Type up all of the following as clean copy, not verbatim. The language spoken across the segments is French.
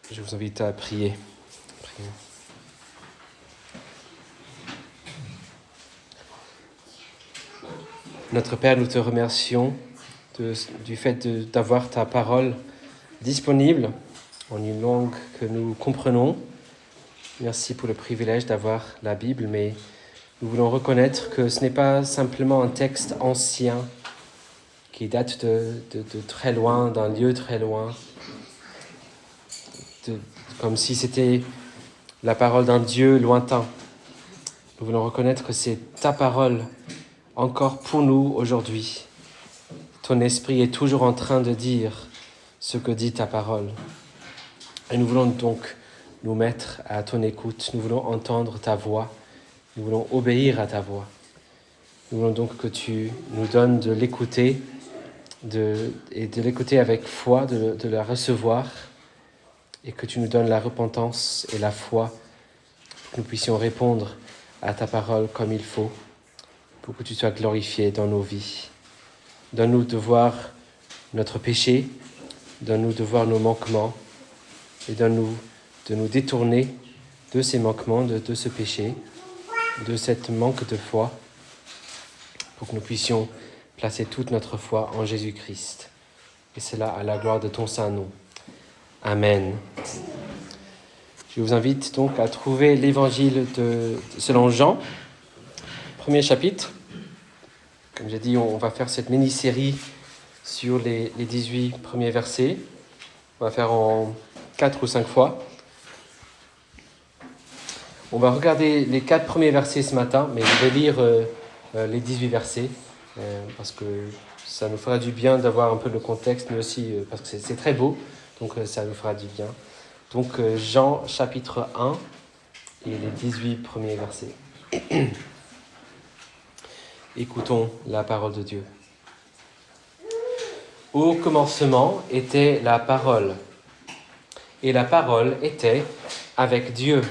Je vous invite à prier. Prions. Notre Père, nous te remercions du fait d'avoir ta parole disponible en une langue que nous comprenons. Merci pour le privilège d'avoir la Bible, mais nous voulons reconnaître que ce n'est pas simplement un texte ancien qui date de très loin, d'un lieu très loin, comme si c'était la parole d'un Dieu lointain. Nous voulons reconnaître que c'est ta parole encore pour nous aujourd'hui. Ton esprit est toujours en train de dire ce que dit ta parole. Et nous voulons donc nous mettre à ton écoute. Nous voulons entendre ta voix. Nous voulons obéir à ta voix. Nous voulons donc que tu nous donnes de l'écouter et de l'écouter avec foi, de la recevoir, et que tu nous donnes la repentance et la foi, que nous puissions répondre à ta parole comme il faut, pour que tu sois glorifié dans nos vies. Donne-nous de voir notre péché, donne-nous de voir nos manquements, et donne-nous de nous détourner de ces manquements, de ce péché, de cette manque de foi, pour que nous puissions placer toute notre foi en Jésus-Christ. Et cela à la gloire de ton saint nom. Amen. Je vous invite donc à trouver l'évangile selon Jean, premier chapitre. Comme j'ai dit, on va faire cette mini-série sur les 18 premiers versets. On va faire en 4 ou 5 fois. On va regarder les 4 premiers versets ce matin, mais je vais lire les 18 versets, parce que ça nous fera du bien d'avoir un peu le contexte, mais aussi parce que c'est très beau, donc ça nous fera du bien. Donc Jean chapitre 1 et les 18 premiers versets. Écoutons la parole de Dieu. Au commencement était la parole, et la parole était avec Dieu,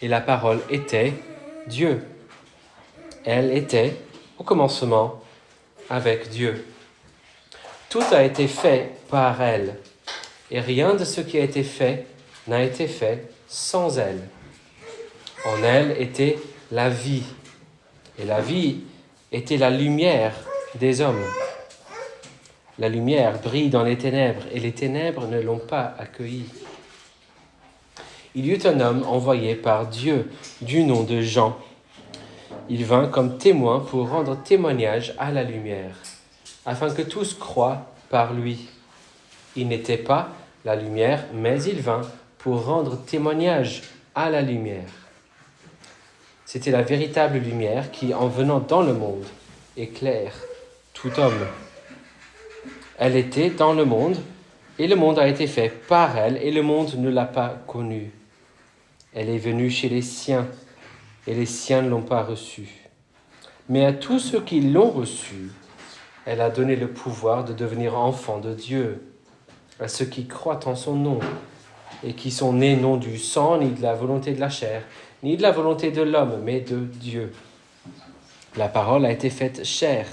et la parole était Dieu. Elle était au commencement avec Dieu. Tout a été fait par elle, et rien de ce qui a été fait n'a été fait sans elle. En elle était la vie, et la vie était la lumière des hommes. La lumière brille dans les ténèbres, et les ténèbres ne l'ont pas accueillie. Il y eut un homme envoyé par Dieu du nom de Jean. Il vint comme témoin pour rendre témoignage à la lumière, afin que tous croient par lui. Il n'était pas la lumière, mais il vint pour rendre témoignage à la lumière. C'était la véritable lumière qui, en venant dans le monde, éclaire tout homme. Elle était dans le monde, et le monde a été fait par elle, et le monde ne l'a pas connue. Elle est venue chez les siens, et les siens ne l'ont pas reçue. Mais à tous ceux qui l'ont reçue, elle a donné le pouvoir de devenir enfants de Dieu, à ceux qui croient en son nom, et qui sont nés non du sang, ni de la volonté de la chair, ni de la volonté de l'homme, mais de Dieu. La parole a été faite chair,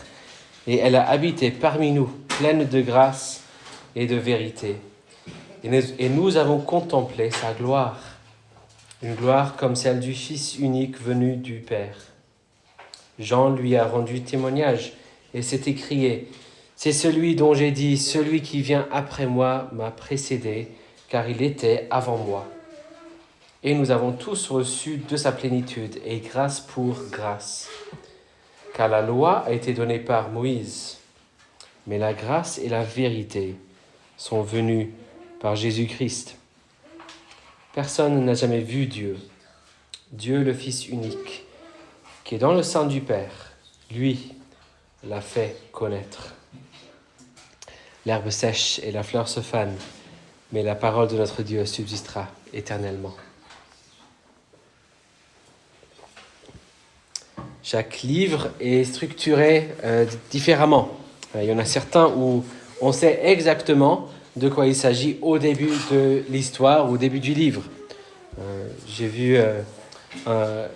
et elle a habité parmi nous, pleine de grâce et de vérité. Et nous avons contemplé sa gloire, une gloire comme celle du Fils unique venu du Père. Jean lui a rendu témoignage et s'est écrié « C'est celui dont j'ai dit, celui qui vient après moi m'a précédé, car il était avant moi. » Et nous avons tous reçu de sa plénitude et grâce pour grâce. Car la loi a été donnée par Moïse, mais la grâce et la vérité sont venues par Jésus-Christ. Personne n'a jamais vu Dieu, Dieu le Fils unique, qui est dans le sein du Père, lui l'a fait connaître. L'herbe sèche et la fleur se fanent, mais la parole de notre Dieu subsistera éternellement. Chaque livre est structuré différemment. Il y en a certains où on sait exactement de quoi il s'agit au début de l'histoire, au début du livre. J'ai vu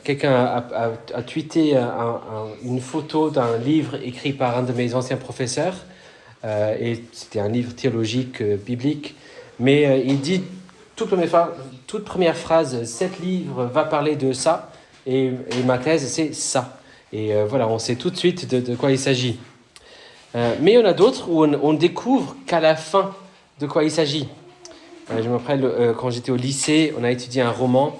quelqu'un a tweeté une photo d'un livre écrit par un de mes anciens professeurs, et c'était un livre théologique, biblique, mais il dit toute première phrase, 7 livres va parler de ça, et ma thèse, c'est ça. Et voilà, on sait tout de suite de quoi il s'agit. Mais il y en a d'autres où on découvre qu'à la fin de quoi il s'agit. Je me rappelle, quand j'étais au lycée, on a étudié un roman,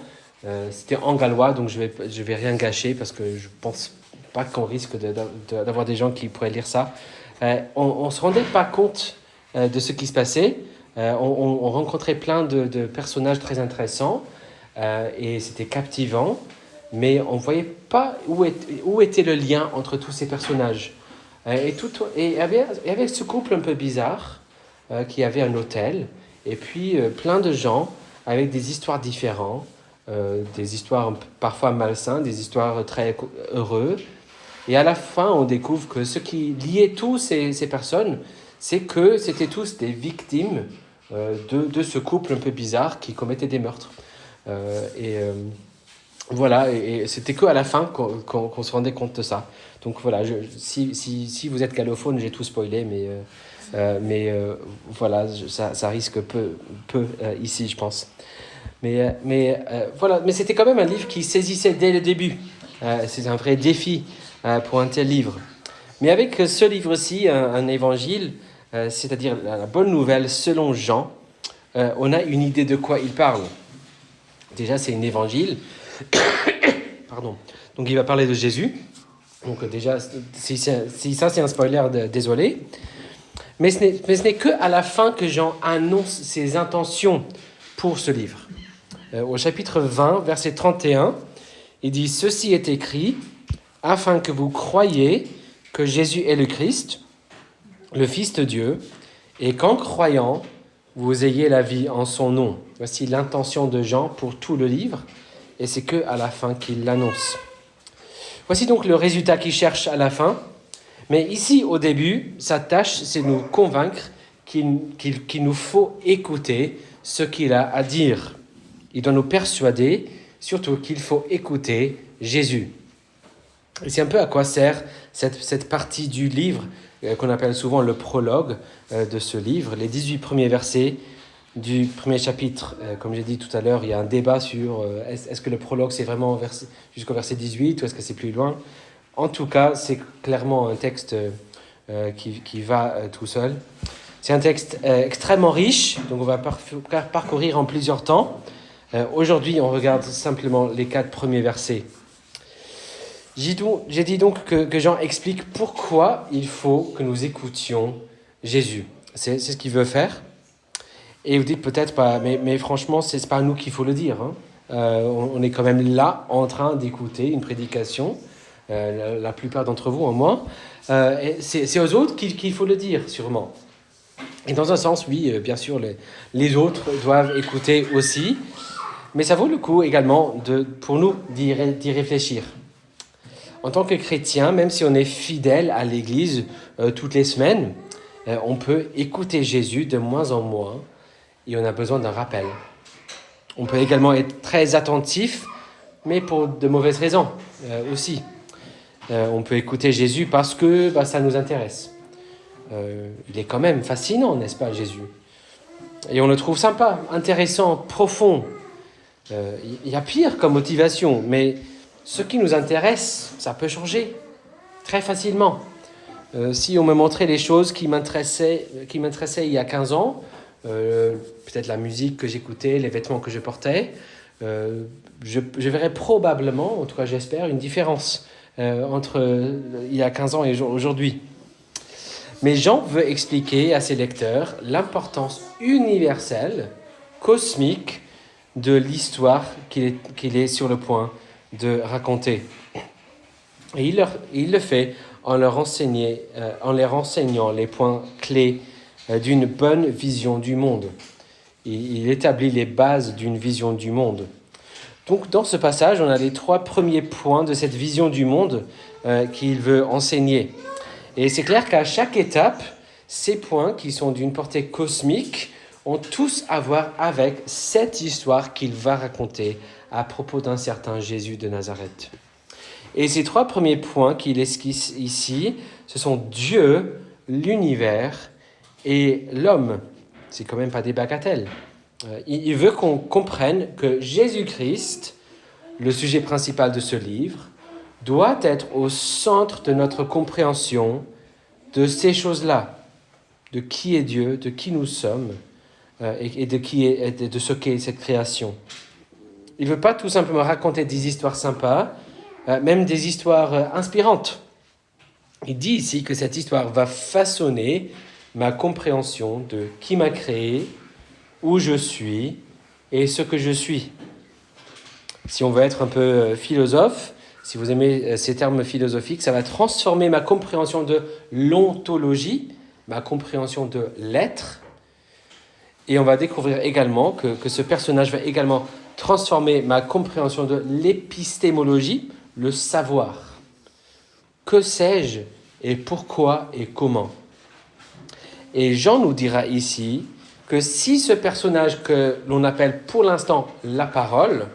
c'était en gallois, donc je vais rien gâcher, parce que je pense pas qu'on risque d'avoir des gens qui pourraient lire ça. On ne se rendait pas compte de ce qui se passait. On rencontrait plein de personnages très intéressants, et c'était captivant, mais on ne voyait pas où était le lien entre tous ces personnages. Et il y avait ce couple un peu bizarre qui avait un hôtel, et puis plein de gens avec des histoires différentes, des histoires parfois malsaines, des histoires très heureuses. Et à la fin, on découvre que ce qui liait tous ces personnes, c'est que c'était tous des victimes de ce couple un peu bizarre qui commettait des meurtres. Voilà, et c'était qu'à la fin qu'on se rendait compte de ça. Donc voilà, si vous êtes gallophone, j'ai tout spoilé, mais voilà, ça risque peu ici, je pense. Voilà, mais c'était quand même un livre qui saisissait dès le début. C'est un vrai défi pour un tel livre. Mais avec ce livre-ci, un évangile, c'est-à-dire la bonne nouvelle selon Jean, on a une idée de quoi il parle. Déjà, c'est un évangile. Pardon. Donc, il va parler de Jésus. Donc, déjà, si ça, c'est un spoiler, désolé. Mais ce n'est qu'à la fin que Jean annonce ses intentions pour ce livre. Au chapitre 20, verset 31, il dit « Ceci est écrit, afin que vous croyiez que Jésus est le Christ, le Fils de Dieu, et qu'en croyant, vous ayez la vie en son nom. » Voici l'intention de Jean pour tout le livre, et c'est qu'à la fin qu'il l'annonce. Voici donc le résultat qu'il cherche à la fin. Mais ici, au début, sa tâche, c'est de nous convaincre qu'il nous faut écouter ce qu'il a à dire. Il doit nous persuader, surtout, qu'il faut écouter Jésus. Et c'est un peu à quoi sert cette partie du livre qu'on appelle souvent le prologue de ce livre. Les 18 premiers versets du premier chapitre, comme j'ai dit tout à l'heure, il y a un débat sur est-ce que le prologue c'est vraiment jusqu'au verset 18 ou est-ce que c'est plus loin. En tout cas, c'est clairement un texte qui va tout seul. C'est un texte extrêmement riche, donc on va parcourir en plusieurs temps. Aujourd'hui, on regarde simplement les 4 premiers versets. J'ai dit donc que Jean explique pourquoi il faut que nous écoutions Jésus. C'est ce qu'il veut faire. Et vous dites peut-être pas, mais franchement, c'est pas à nous qu'il faut le dire. Hein. On est quand même là, en train d'écouter une prédication, la plupart d'entre vous, en moins. C'est aux autres qu'il faut le dire, sûrement. Et dans un sens, oui, bien sûr, les autres doivent écouter aussi. Mais ça vaut le coup également pour nous d'y réfléchir. En tant que chrétien, même si on est fidèle à l'Église toutes les semaines, on peut écouter Jésus de moins en moins et on a besoin d'un rappel. On peut également être très attentif, mais pour de mauvaises raisons aussi. On peut écouter Jésus parce que ça nous intéresse. Il est quand même fascinant, n'est-ce pas, Jésus? Et on le trouve sympa, intéressant, profond. Il y a pire comme motivation, mais ce qui nous intéresse, ça peut changer très facilement. Si on me montrait les choses qui m'intéressaient il y a 15 ans, peut-être la musique que j'écoutais, les vêtements que je portais, je verrais probablement, en tout cas j'espère, une différence entre il y a 15 ans et aujourd'hui. Mais Jean veut expliquer à ses lecteurs l'importance universelle, cosmique, de l'histoire qu'il est sur le point de raconter. Et il le fait en leur enseignant les points clés d'une bonne vision du monde. Il établit les bases d'une vision du monde. Donc dans ce passage, on a les 3 premiers points de cette vision du monde qu'il veut enseigner. Et c'est clair qu'à chaque étape, ces points qui sont d'une portée cosmique ont tous à voir avec cette histoire qu'il va raconter à propos d'un certain Jésus de Nazareth. Et ces 3 premiers points qu'il esquisse ici, ce sont Dieu, l'univers et l'homme. C'est quand même pas des bagatelles. Il veut qu'on comprenne que Jésus-Christ, le sujet principal de ce livre, doit être au centre de notre compréhension de ces choses-là, de qui est Dieu, de qui nous sommes et de ce qu'est cette création. Il ne veut pas tout simplement raconter des histoires sympas, même des histoires inspirantes. Il dit ici que cette histoire va façonner ma compréhension de qui m'a créé, où je suis et ce que je suis. Si on veut être un peu philosophe, si vous aimez ces termes philosophiques, ça va transformer ma compréhension de l'ontologie, ma compréhension de l'être. Et on va découvrir également que ce personnage va également transformer ma compréhension de l'épistémologie, le savoir. Que sais-je et pourquoi et comment? Et Jean nous dira ici que si ce personnage que l'on appelle pour l'instant la parole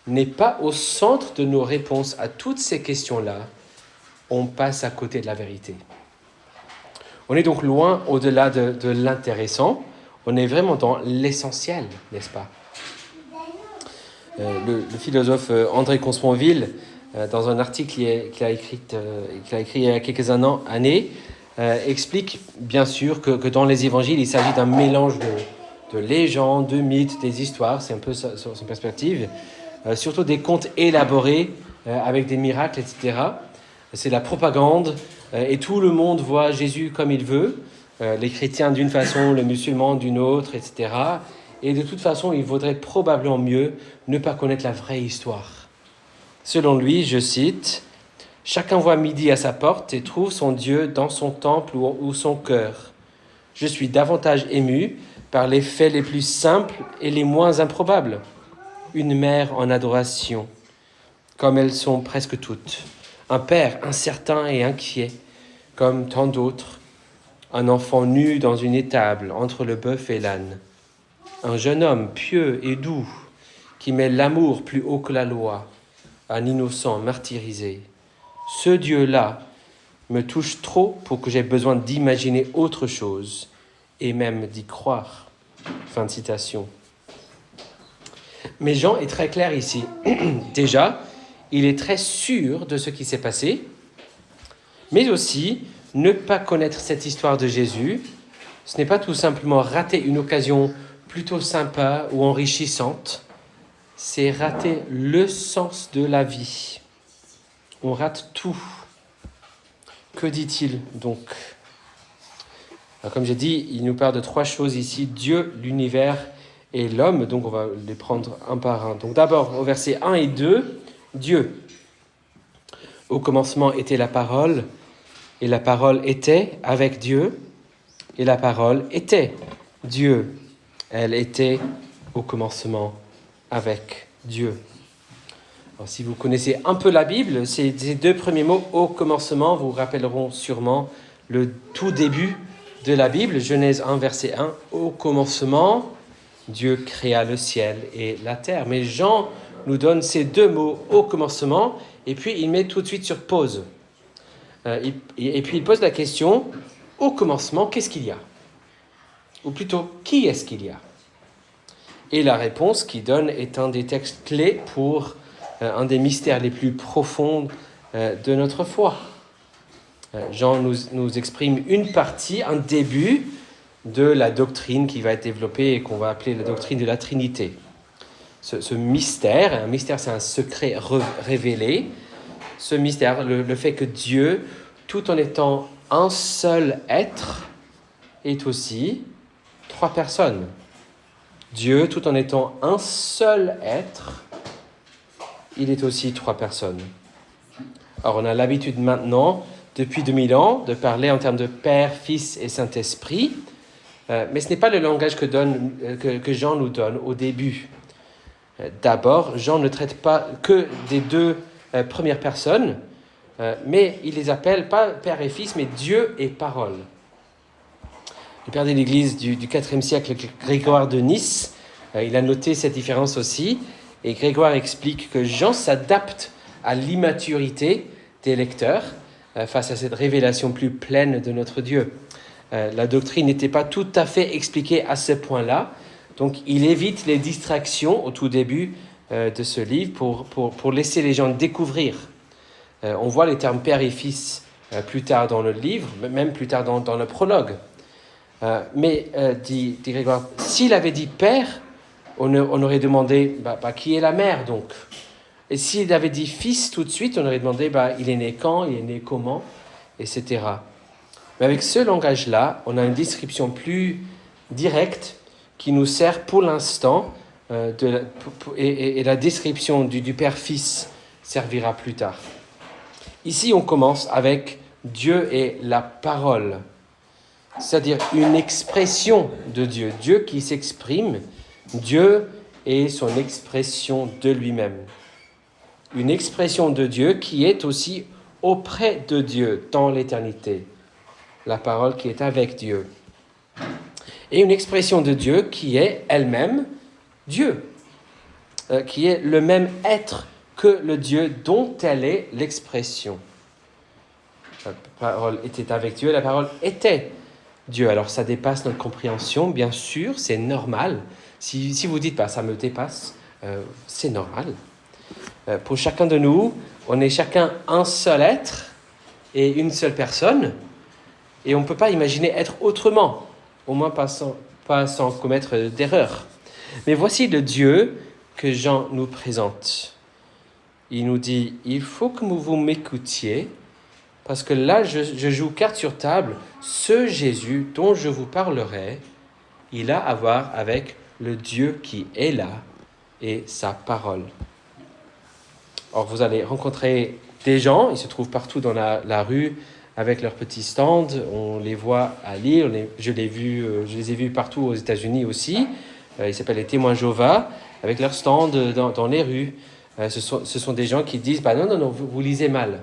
n'est pas au centre de nos réponses à toutes ces questions-là, on passe à côté de la vérité. On est donc loin au-delà de l'intéressant, on est vraiment dans l'essentiel, n'est-ce pas? Le philosophe André Consponville, dans un article qu'il a écrit il y a quelques années, explique bien sûr que dans les évangiles, il s'agit d'un mélange de légendes, de mythes, des histoires, c'est un peu son perspective, surtout des contes élaborés avec des miracles, etc. C'est la propagande et tout le monde voit Jésus comme il veut, les chrétiens d'une façon, les musulmans d'une autre, etc. Et de toute façon, il vaudrait probablement mieux ne pas connaître la vraie histoire. Selon lui, je cite, « Chacun voit midi à sa porte et trouve son Dieu dans son temple ou son cœur. Je suis davantage ému par les faits les plus simples et les moins improbables. Une mère en adoration, comme elles sont presque toutes. Un père incertain et inquiet, comme tant d'autres. Un enfant nu dans une étable entre le bœuf et l'âne. Un jeune homme pieux et doux qui met l'amour plus haut que la loi. Un innocent martyrisé. Ce Dieu-là me touche trop pour que j'aie besoin d'imaginer autre chose et même d'y croire. » Fin de citation. Mais Jean est très clair ici. Déjà, il est très sûr de ce qui s'est passé, mais aussi, ne pas connaître cette histoire de Jésus, ce n'est pas tout simplement rater une occasion plutôt sympa ou enrichissante, c'est rater le sens de la vie. On rate tout. Que dit-il donc? Alors, comme j'ai dit, il nous parle de 3 choses ici, Dieu, l'univers et l'homme, donc on va les prendre un par un. Donc d'abord, au verset 1 et 2, Dieu. Au commencement était la parole, et la parole était avec Dieu, et la parole était Dieu. Elle était au commencement avec Dieu. Alors, si vous connaissez un peu la Bible, ces 2 premiers mots, au commencement, vous rappelleront sûrement le tout début de la Bible, Genèse 1, verset 1. Au commencement, Dieu créa le ciel et la terre. Mais Jean nous donne ces 2 mots, au commencement, et puis il met tout de suite sur pause. Et puis il pose la question, au commencement, qu'est-ce qu'il y a? Ou plutôt, qui est-ce qu'il y a? Et la réponse qu'il donne est un des textes clés pour un des mystères les plus profonds de notre foi. Jean nous exprime une partie, un début de la doctrine qui va être développée et qu'on va appeler la doctrine de la Trinité. Ce mystère, un mystère c'est un secret révélé, ce mystère, le fait que Dieu, tout en étant un seul être, est aussi 3 personnes. Dieu, tout en étant un seul être, il est aussi 3 personnes. Alors on a l'habitude maintenant, depuis 2000 ans, de parler en termes de Père, Fils et Saint-Esprit, mais ce n'est pas le langage que Jean nous donne au début. D'abord, Jean ne traite pas que des 2 premières personnes, mais il les appelle pas Père et Fils, mais Dieu et Parole. Le père de l'Église du IVe siècle, Grégoire de Nice, il a noté cette différence aussi, et Grégoire explique que Jean s'adapte à l'immaturité des lecteurs face à cette révélation plus pleine de notre Dieu. La doctrine n'était pas tout à fait expliquée à ce point-là, Donc, il évite les distractions au tout début de ce livre pour laisser les gens découvrir. On voit les termes père et fils plus tard dans le livre, même plus tard dans le prologue. Dit Grégoire, s'il avait dit père, on aurait demandé qui est la mère donc. Et s'il avait dit fils tout de suite, on aurait demandé il est né quand, il est né comment, etc. Mais avec ce langage-là, on a une description plus directe qui nous sert pour l'instant, et la description du Père-Fils servira plus tard. Ici, on commence avec Dieu et la parole, c'est-à-dire une expression de Dieu, Dieu qui s'exprime, Dieu et son expression de lui-même. Une expression de Dieu qui est aussi auprès de Dieu dans l'éternité, la parole qui est avec Dieu. Et une expression de Dieu qui est elle-même Dieu, qui est le même être que le Dieu dont elle est l'expression. La parole était avec Dieu, la parole était Dieu. Alors ça dépasse notre compréhension, bien sûr, c'est normal. Si vous dites ça me dépasse, c'est normal. Pour chacun de nous, on est chacun un seul être et une seule personne, et on ne peut pas imaginer être autrement, au moins pas sans commettre d'erreur. Mais voici le Dieu que Jean nous présente. Il nous dit, il faut que vous m'écoutiez, parce que là, je joue carte sur table. Ce Jésus dont je vous parlerai, il a à voir avec le Dieu qui est là et sa parole. Or, vous allez rencontrer des gens, ils se trouvent partout dans la rue avec leurs petits stands, on les voit à lire, je les ai vus partout aux États-Unis aussi. Ils s'appellent les témoins Jéhovah, avec leurs stands dans les rues. Ce sont des gens qui disent non, vous lisez mal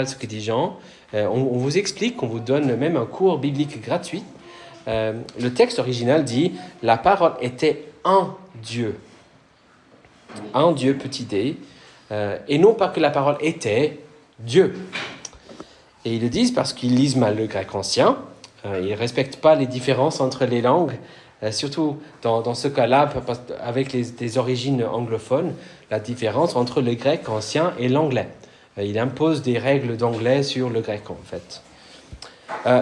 ce que dit Jean. On vous explique, on vous donne même un cours biblique gratuit. Le texte original dit la parole était un Dieu, petit d, et non pas que la parole était Dieu. Et ils le disent parce qu'ils lisent mal le grec ancien. Ils ne respectent pas les différences entre les langues, surtout dans ce cas-là, avec des origines anglophones, la différence entre le grec ancien et l'anglais. Il impose des règles d'anglais sur le grec, en fait.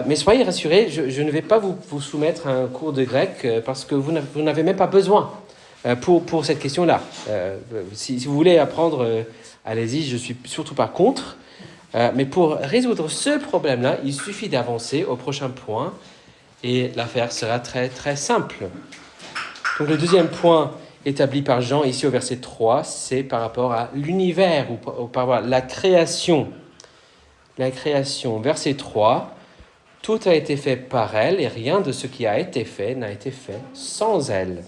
Mais soyez rassurés, je ne vais pas vous soumettre à un cours de grec parce que vous n'avez même pas besoin pour cette question-là. Si vous voulez apprendre, allez-y, je ne suis surtout pas contre. Mais pour résoudre ce problème-là, il suffit d'avancer au prochain point et l'affaire sera très, très simple. Donc le deuxième point établi par Jean, ici au verset 3, c'est par rapport à l'univers, ou par rapport à la création. La création, verset 3, « Tout a été fait par elle, et rien de ce qui a été fait n'a été fait sans elle. »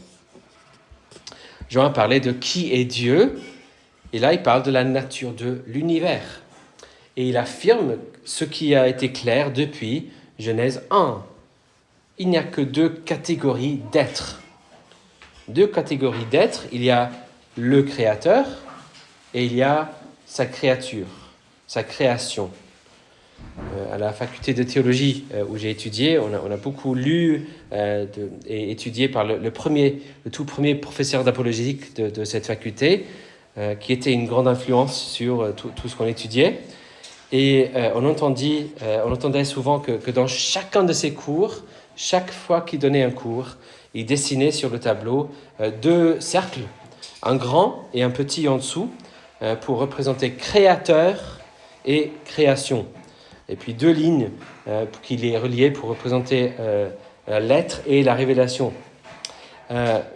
Jean a parlé de qui est Dieu, et là il parle de la nature de l'univers. Et il affirme ce qui a été clair depuis Genèse 1. Il n'y a que deux catégories d'êtres. Deux catégories d'êtres. Il y a le Créateur et il y a sa créature, sa création. À la faculté de théologie où j'ai étudié, on a beaucoup lu et étudié par le tout premier professeur d'apologétique de cette faculté, qui était une grande influence sur tout ce qu'on étudiait. Et on entendait souvent que dans chacun de ses cours, chaque fois qu'il donnait un cours, il dessinait sur le tableau deux cercles, un grand et un petit en dessous, pour représenter créateur et création. Et puis deux lignes qui les reliaient pour représenter l'être et la révélation.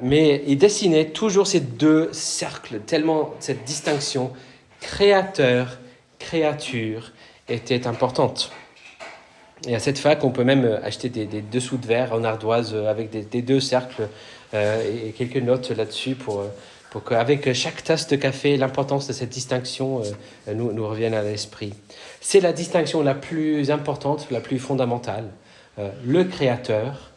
Mais il dessinait toujours ces deux cercles, tellement cette distinction créateur, créature était importante. Et à cette fac, on peut même acheter des dessous de verre en ardoise avec des deux cercles et quelques notes là-dessus pour qu'avec chaque tasse de café, l'importance de cette distinction nous revienne à l'esprit. C'est la distinction la plus importante, la plus fondamentale. Le créateur,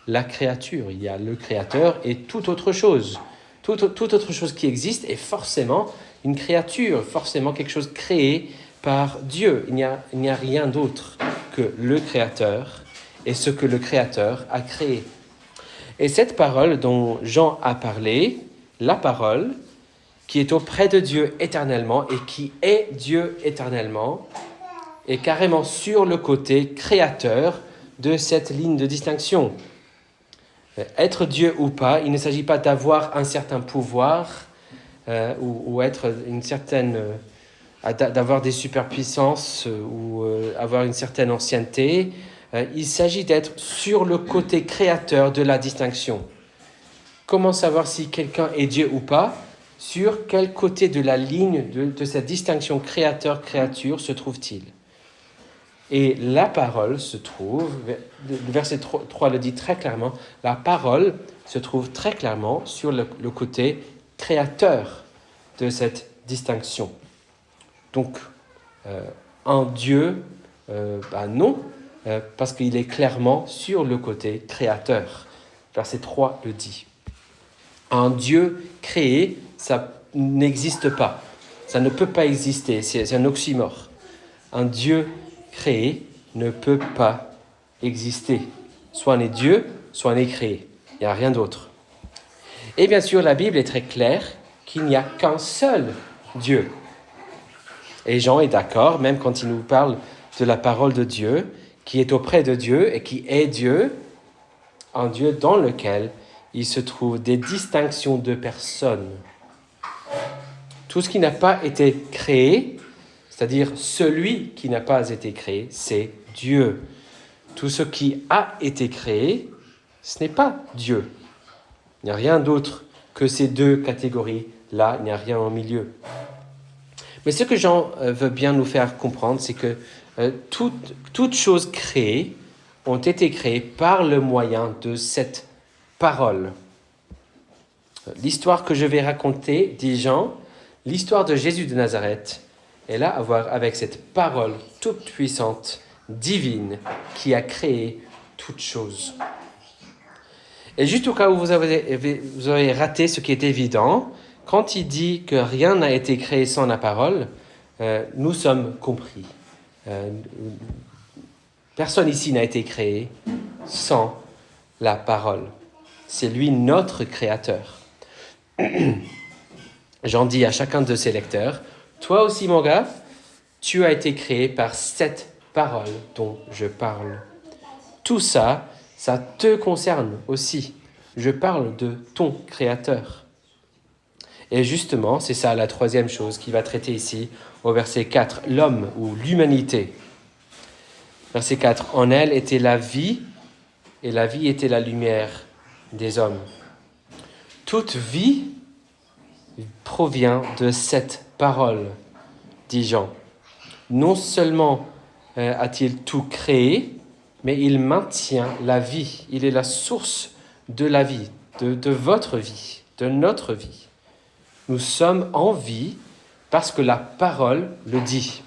la créature. Il y a le créateur et toute autre chose. Toute autre chose qui existe est forcément une créature, forcément quelque chose créé par Dieu. Il n'y a rien d'autre que le Créateur et ce que le Créateur a créé. Et cette parole dont Jean a parlé, la parole, qui est auprès de Dieu éternellement et qui est Dieu éternellement, est carrément sur le côté créateur de cette ligne de distinction. Être Dieu ou pas, il ne s'agit pas d'avoir un certain pouvoir ou être une certaine, d'avoir des superpuissances ou avoir une certaine ancienneté. Il s'agit d'être sur le côté créateur de la distinction. Comment savoir si quelqu'un est Dieu ou pas? Sur quel côté de la ligne de cette distinction créateur-créature se trouve-t-il? Et la parole se trouve, le verset 3 le dit très clairement, la parole se trouve très clairement sur le côté créateur de cette distinction. Donc, un Dieu, non, parce qu'il est clairement sur le côté créateur. Verset 3 le dit. Un Dieu créé, ça n'existe pas. Ça ne peut pas exister, c'est un oxymore. Un Dieu créé ne peut pas exister. Soit on est Dieu, soit on est créé. Il n'y a rien d'autre. Et bien sûr, la Bible est très claire qu'il n'y a qu'un seul Dieu. Et Jean est d'accord, même quand il nous parle de la parole de Dieu, qui est auprès de Dieu et qui est Dieu, un Dieu dans lequel il se trouve des distinctions de personnes. Tout ce qui n'a pas été créé, c'est-à-dire celui qui n'a pas été créé, c'est Dieu. Tout ce qui a été créé, ce n'est pas Dieu. Il n'y a rien d'autre que ces deux catégories-là, il n'y a rien au milieu. Mais ce que Jean veut bien nous faire comprendre, c'est que toutes choses créées ont été créées par le moyen de cette parole. L'histoire que je vais raconter, dit Jean, l'histoire de Jésus de Nazareth, elle a à voir avec cette parole toute puissante, divine, qui a créé toutes choses. Et juste au cas où vous avez raté ce qui est évident, quand il dit que rien n'a été créé sans la parole, nous sommes compris. Personne ici n'a été créé sans la parole. C'est lui notre créateur. J'en dis à chacun de ses lecteurs, toi aussi mon gars, tu as été créé par cette parole dont je parle. Tout ça, ça te concerne aussi. Je parle de ton créateur. Et justement, c'est ça la troisième chose qu'il va traiter ici au verset 4, l'homme ou l'humanité. Verset 4, en elle était la vie, et la vie était la lumière des hommes. Toute vie provient de cette parole, dit Jean. Non seulement a-t-il tout créé, mais il maintient la vie. Il est la source de la vie, de votre vie, de notre vie. Nous sommes en vie parce que la parole le dit.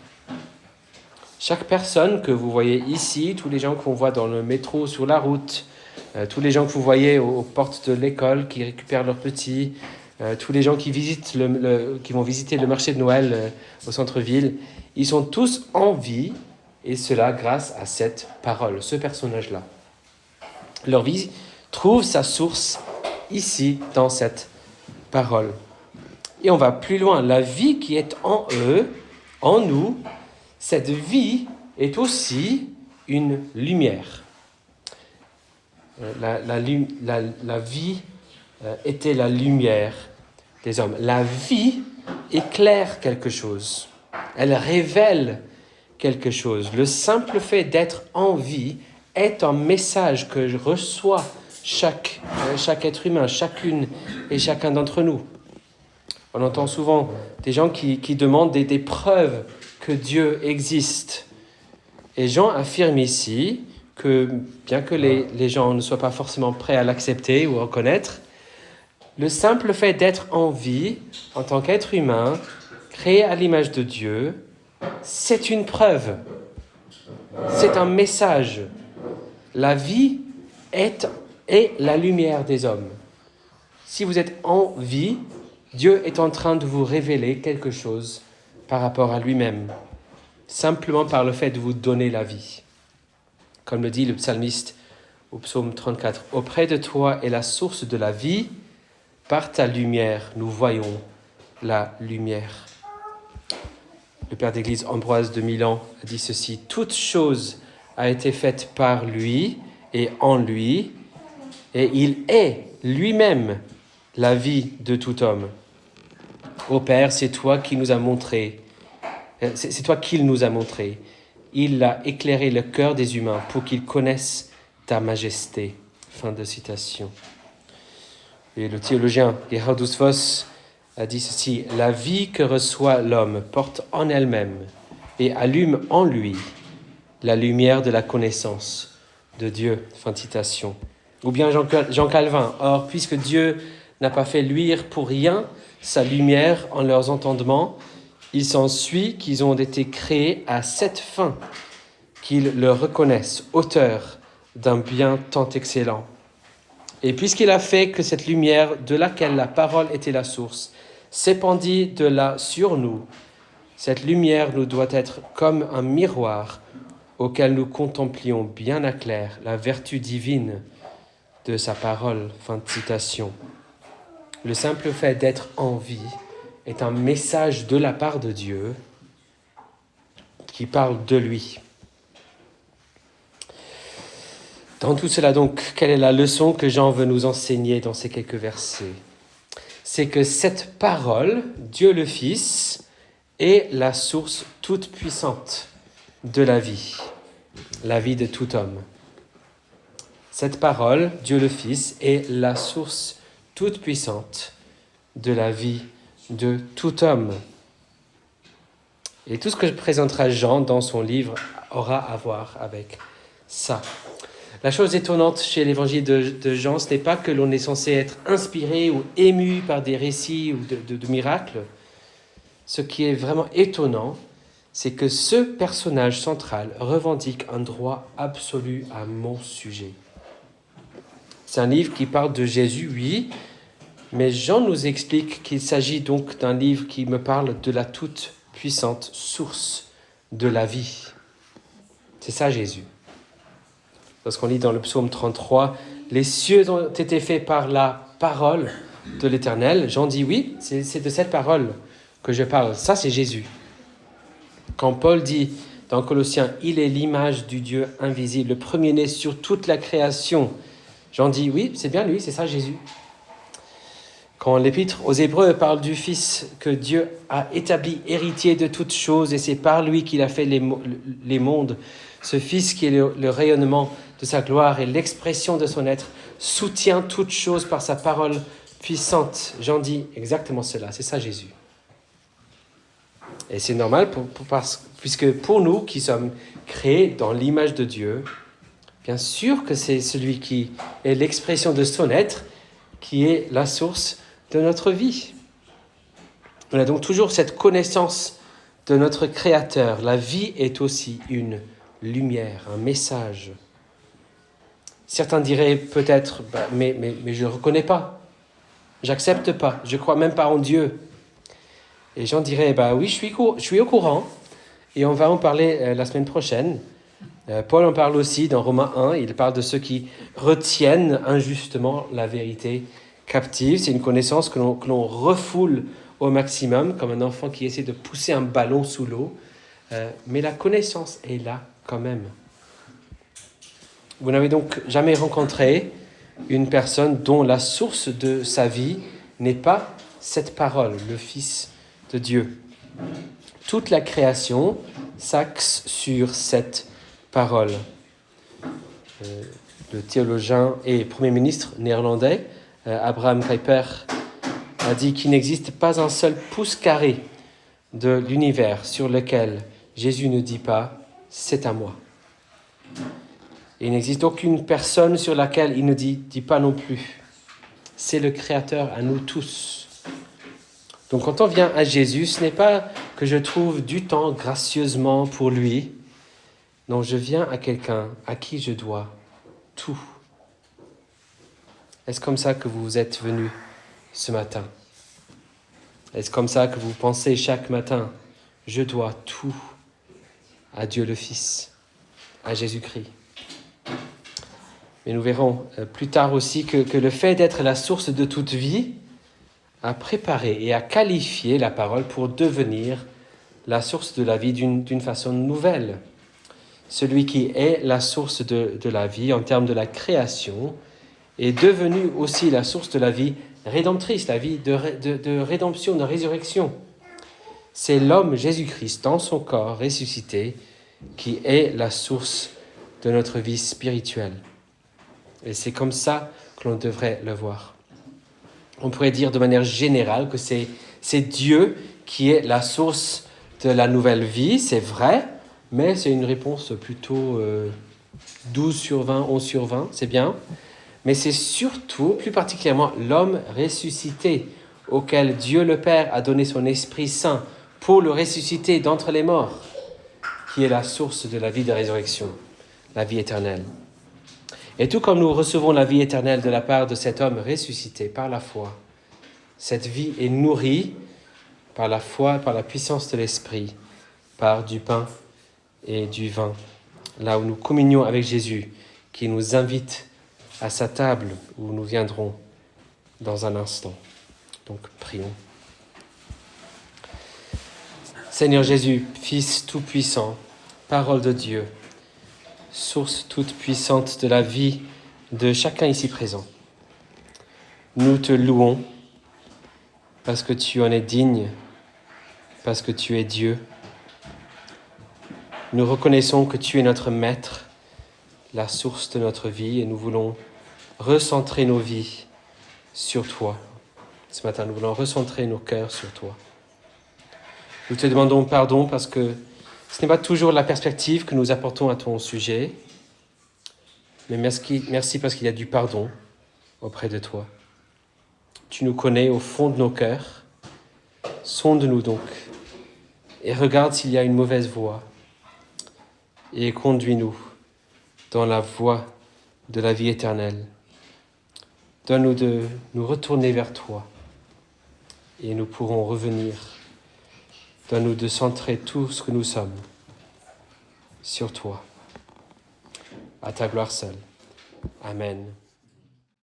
Chaque personne que vous voyez ici, tous les gens qu'on voit dans le métro, sur la route, tous les gens que vous voyez aux portes de l'école qui récupèrent leurs petits, tous les gens qui vont visiter le marché de Noël au centre-ville, ils sont tous en vie, et cela grâce à cette parole, ce personnage-là. Leur vie trouve sa source ici, dans cette parole. Et on va plus loin. La vie qui est en eux, en nous, cette vie est aussi une lumière. La vie était la lumière des hommes. La vie éclaire quelque chose. Elle révèle quelque chose. Le simple fait d'être en vie est un message que reçoit chaque être humain, chacune et chacun d'entre nous. On entend souvent des gens qui demandent des preuves que Dieu existe. Et Jean affirme ici que, bien que les gens ne soient pas forcément prêts à l'accepter ou à reconnaître, le simple fait d'être en vie, en tant qu'être humain, créé à l'image de Dieu, c'est une preuve. C'est un message. La vie est la lumière des hommes. Si vous êtes en vie, Dieu est en train de vous révéler quelque chose par rapport à lui-même, simplement par le fait de vous donner la vie. Comme le dit le psalmiste au psaume 34. « Auprès de toi est la source de la vie. Par ta lumière, nous voyons la lumière. » Le père d'Église Ambroise de Milan a dit ceci. « Toute chose a été faite par lui et en lui, et il est lui-même la vie de tout homme. Ô Père, c'est toi qui nous a montré, c'est toi qu'il nous a montré. Il a éclairé le cœur des humains pour qu'ils connaissent ta majesté. » Fin de citation. Et le théologien Gerhardus Voss a dit ceci. « La vie que reçoit l'homme porte en elle-même et allume en lui la lumière de la connaissance de Dieu. » Fin de citation. Ou bien Jean Calvin. « Or, puisque Dieu n'a pas fait luire pour rien sa lumière en leurs entendements, il s'ensuit qu'ils ont été créés à cette fin, qu'ils le reconnaissent, auteur d'un bien tant excellent. Et puisqu'il a fait que cette lumière, de laquelle la parole était la source, s'épandit de là sur nous, cette lumière nous doit être comme un miroir auquel nous contemplions bien à clair la vertu divine de sa parole. » Fin de citation. Le simple fait d'être en vie est un message de la part de Dieu qui parle de lui. Dans tout cela donc, quelle est la leçon que Jean veut nous enseigner dans ces quelques versets ? C'est que cette parole, Dieu le Fils, est la source toute puissante de la vie de tout homme. Cette parole, Dieu le Fils, est la source toute puissante de la vie de tout homme. Et tout ce que présentera Jean dans son livre aura à voir avec ça. La chose étonnante chez l'évangile de Jean, ce n'est pas que l'on est censé être inspiré ou ému par des récits ou de miracles. Ce qui est vraiment étonnant, c'est que ce personnage central revendique un droit absolu à mon sujet. C'est un livre qui parle de Jésus, oui, mais Jean nous explique qu'il s'agit donc d'un livre qui me parle de la toute-puissante source de la vie. C'est ça Jésus. Lorsqu'on lit dans le psaume 33, « Les cieux ont été faits par la parole de l'Éternel », Jean dit oui, c'est de cette parole que je parle. Ça, c'est Jésus. Quand Paul dit dans Colossiens, « Il est l'image du Dieu invisible, le premier-né sur toute la création », Jean dit oui, c'est bien lui, c'est ça Jésus. Quand l'Épître aux Hébreux parle du Fils que Dieu a établi héritier de toutes choses et c'est par lui qu'il a fait les mondes, ce Fils qui est le rayonnement de sa gloire et l'expression de son être, soutient toutes choses par sa parole puissante. Jean dit exactement cela, c'est ça Jésus. Et c'est normal puisque pour nous qui sommes créés dans l'image de Dieu, bien sûr que c'est celui qui est l'expression de son être qui est la source de notre vie. On a donc toujours cette connaissance de notre Créateur. La vie est aussi une lumière, un message. Certains diraient peut-être, mais je ne reconnais pas, j'accepte pas, je ne crois même pas en Dieu. Et Jean dirait, oui, je suis au courant, et on va en parler la semaine prochaine. Paul en parle aussi dans Romains 1, il parle de ceux qui retiennent injustement la vérité captive. C'est une connaissance que l'on refoule au maximum, comme un enfant qui essaie de pousser un ballon sous l'eau. Mais la connaissance est là quand même. Vous n'avez donc jamais rencontré une personne dont la source de sa vie n'est pas cette parole, le Fils de Dieu. Toute la création s'axe sur cette parole. Le théologien et Premier ministre néerlandais, Abraham Kuyper, a dit qu'il n'existe pas un seul pouce carré de l'univers sur lequel Jésus ne dit pas « c'est à moi ». Et il n'existe aucune personne sur laquelle il ne dit pas non plus « c'est le Créateur à nous tous ». Donc quand on vient à Jésus, ce n'est pas que je trouve du temps gracieusement pour lui. Non, je viens à quelqu'un à qui je dois tout. Est-ce comme ça que vous êtes venus ce matin ? Est-ce comme ça que vous pensez chaque matin ? Je dois tout à Dieu le Fils, à Jésus-Christ. Mais nous verrons plus tard aussi que le fait d'être la source de toute vie a préparé et a qualifié la parole pour devenir la source de la vie d'une façon nouvelle. Celui qui est la source de la vie en termes de la création est devenu aussi la source de la vie rédemptrice, la vie de rédemption, de résurrection. C'est l'homme Jésus-Christ dans son corps ressuscité qui est la source de notre vie spirituelle. Et c'est comme ça que l'on devrait le voir. On pourrait dire de manière générale que c'est Dieu qui est la source de la nouvelle vie, c'est vrai, mais c'est une réponse plutôt 12 sur 20, 11 sur 20, c'est bien. Mais c'est surtout, plus particulièrement, l'homme ressuscité, auquel Dieu le Père a donné son Esprit Saint pour le ressusciter d'entre les morts, qui est la source de la vie de résurrection, la vie éternelle. Et tout comme nous recevons la vie éternelle de la part de cet homme ressuscité par la foi, cette vie est nourrie par la foi, par la puissance de l'Esprit, par du pain et du vin, là où nous communions avec Jésus, qui nous invite à sa table où nous viendrons dans un instant. Donc prions. Seigneur Jésus, Fils tout-puissant, parole de Dieu, source toute puissante de la vie de chacun ici présent, nous te louons parce que tu en es digne, parce que tu es Dieu. Nous reconnaissons que tu es notre Maître, la source de notre vie, et nous voulons recentrer nos vies sur toi. Ce matin, nous voulons recentrer nos cœurs sur toi. Nous te demandons pardon parce que ce n'est pas toujours la perspective que nous apportons à ton sujet, mais merci parce qu'il y a du pardon auprès de toi. Tu nous connais au fond de nos cœurs. Sonde-nous donc et regarde s'il y a une mauvaise voie et conduis-nous dans la voie de la vie éternelle. Donne-nous de nous retourner vers toi et nous pourrons revenir. Donne-nous de centrer tout ce que nous sommes sur toi, à ta gloire seule. Amen.